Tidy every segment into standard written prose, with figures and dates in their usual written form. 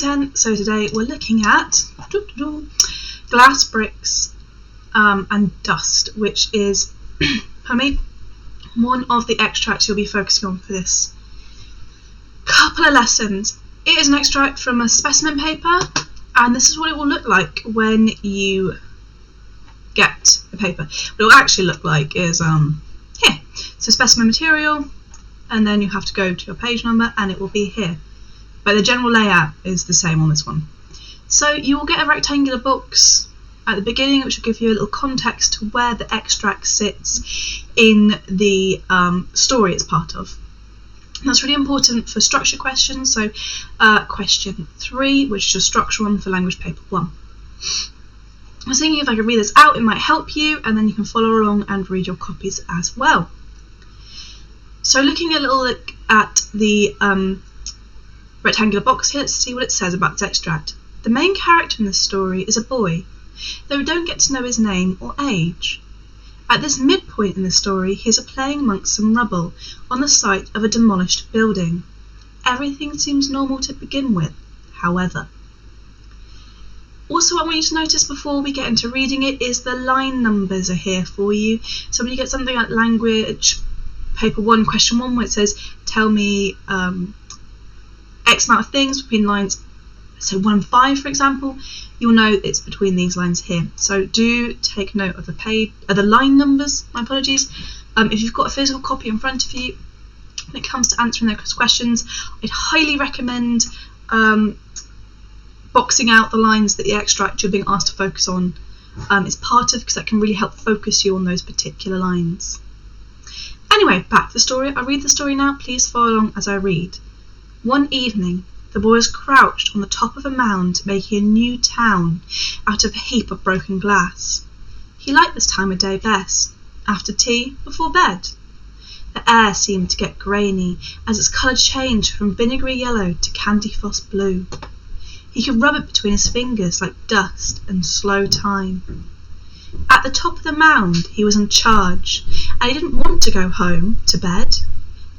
Year 10, so today we're looking at glass bricks and dust, which is one of the extracts you'll be focusing on for this couple of lessons. It is an extract from a specimen paper, and this is what it will look like when you get the paper. What it will actually look like is here. So specimen material, and then you have to go to your page number and it will be here. But the general layout is the same on this one. So you will get a rectangular box at the beginning, which will give you a little context to where the extract sits in the story it's part of. And that's really important for structure questions. So question 3, which is your structure one for language paper 1. I was thinking if I could read this out, it might help you, and then you can follow along and read your copies as well. So looking a little look at the rectangular box here, let's see what it says about this extract. The main character in this story is a boy, though we don't get to know his name or age. At this midpoint in the story, he is playing amongst some rubble on the site of a demolished building. Everything seems normal to begin with, however. Also, what I want you to notice before we get into reading it is the line numbers are here for you. So when you get something like language paper 1, question 1, where it says, tell me X amount of things between lines, so 1 and 5, for example, you'll know it's between these lines here. So do take note of the line numbers, my apologies. If you've got a physical copy in front of you, when it comes to answering those questions, I'd highly recommend boxing out the lines that the extract you're being asked to focus on is part of, because that can really help focus you on those particular lines. Anyway, back to the story. I'll read the story now. Please follow along as I read. One evening, the boy was crouched on the top of a mound making a new town out of a heap of broken glass. He liked this time of day best, after tea, before bed. The air seemed to get grainy as its colour changed from vinegary yellow to candy floss blue. He could rub it between his fingers like dust and slow time. At the top of the mound he was in charge, and he didn't want to go home to bed.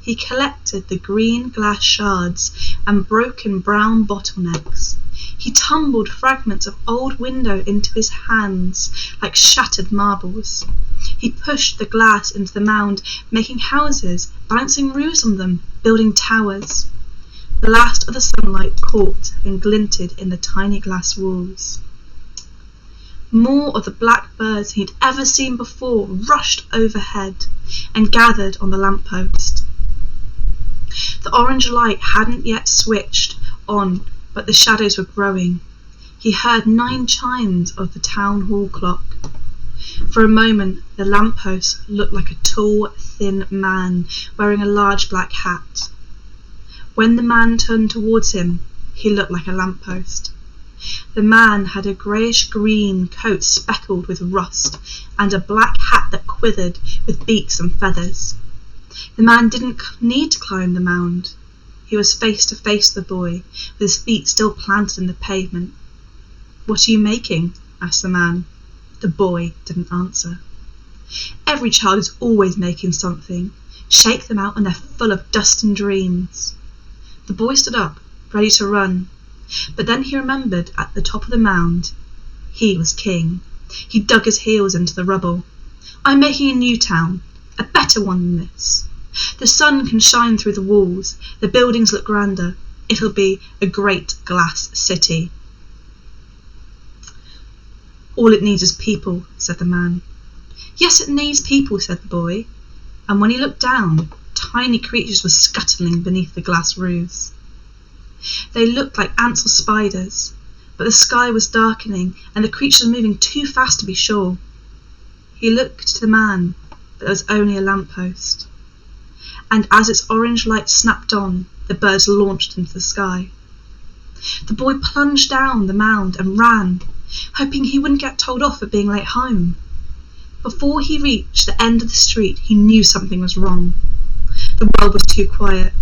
He collected the green glass shards and broken brown bottlenecks. He tumbled fragments of old window into his hands like shattered marbles. He pushed the glass into the mound, making houses, balancing roofs on them, building towers. The last of the sunlight caught and glinted in the tiny glass walls. More of the black birds he'd ever seen before rushed overhead and gathered on the lamppost. The orange light hadn't yet switched on, but the shadows were growing. He heard 9 chimes of the town hall clock. For a moment, the lamppost looked like a tall, thin man wearing a large black hat. When the man turned towards him, he looked like a lamppost. The man had a greyish-green coat speckled with rust and a black hat that quivered with beaks and feathers. The man didn't need to climb the mound. He was face to face with the boy, with his feet still planted in the pavement. "What are you making?" asked the man. The boy didn't answer. Every child is always making something. Shake them out and they're full of dust and dreams. The boy stood up, ready to run. But then he remembered at the top of the mound, he was king. He dug his heels into the rubble. "I'm making a new town, a better one than this. The sun can shine through the walls, the buildings look grander. It'll be a great glass city." "All it needs is people," said the man. "Yes, it needs people," said the boy. And when he looked down, tiny creatures were scuttling beneath the glass roofs. They looked like ants or spiders, but the sky was darkening and the creatures were moving too fast to be sure. He looked to the man, but there was only a lamppost. And as its orange light snapped on, the birds launched into the sky. The boy plunged down the mound and ran, hoping he wouldn't get told off for being late home. Before he reached the end of the street, he knew something was wrong. The world was too quiet.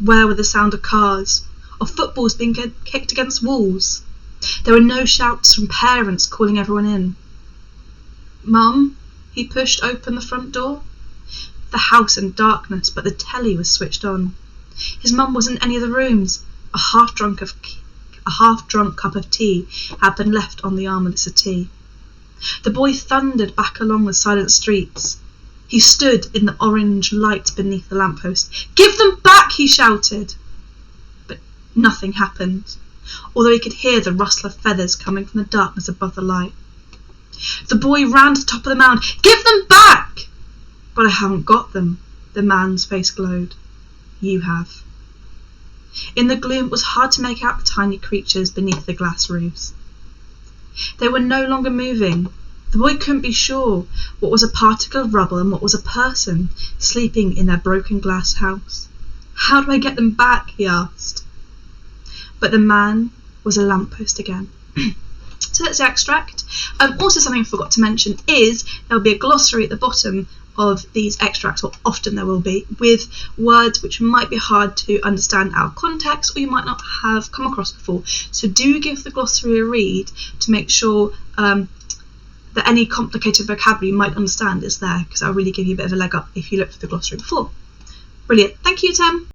Where were the sound of cars, or footballs being kicked against walls? There were no shouts from parents calling everyone in. "Mum?" He pushed open the front door. The house in darkness, but the telly was switched on. His mum wasn't in any of the rooms. A half-drunk a half-drunk cup of tea had been left on the arm of the settee. The boy thundered back along the silent streets. He stood in the orange light beneath the lamppost. "Give them back!" he shouted. But nothing happened, although he could hear the rustle of feathers coming from the darkness above the light. The boy ran to the top of the mound. "Give them back!" "But I haven't got them." The man's face glowed. "You have." In the gloom it was hard to make out the tiny creatures beneath the glass roofs. They were no longer moving. The boy couldn't be sure what was a particle of rubble and what was a person sleeping in their broken glass house. "How do I get them back?" he asked. But the man was a lamppost again. So that's the extract. Also something I forgot to mention is there will be a glossary at the bottom of these extracts, or often there will be, with words which might be hard to understand out of context or you might not have come across before. So do give the glossary a read to make sure that any complicated vocabulary you might understand is there, because that'll really give you a bit of a leg up if you looked for the glossary before. Brilliant. Thank you, Tim.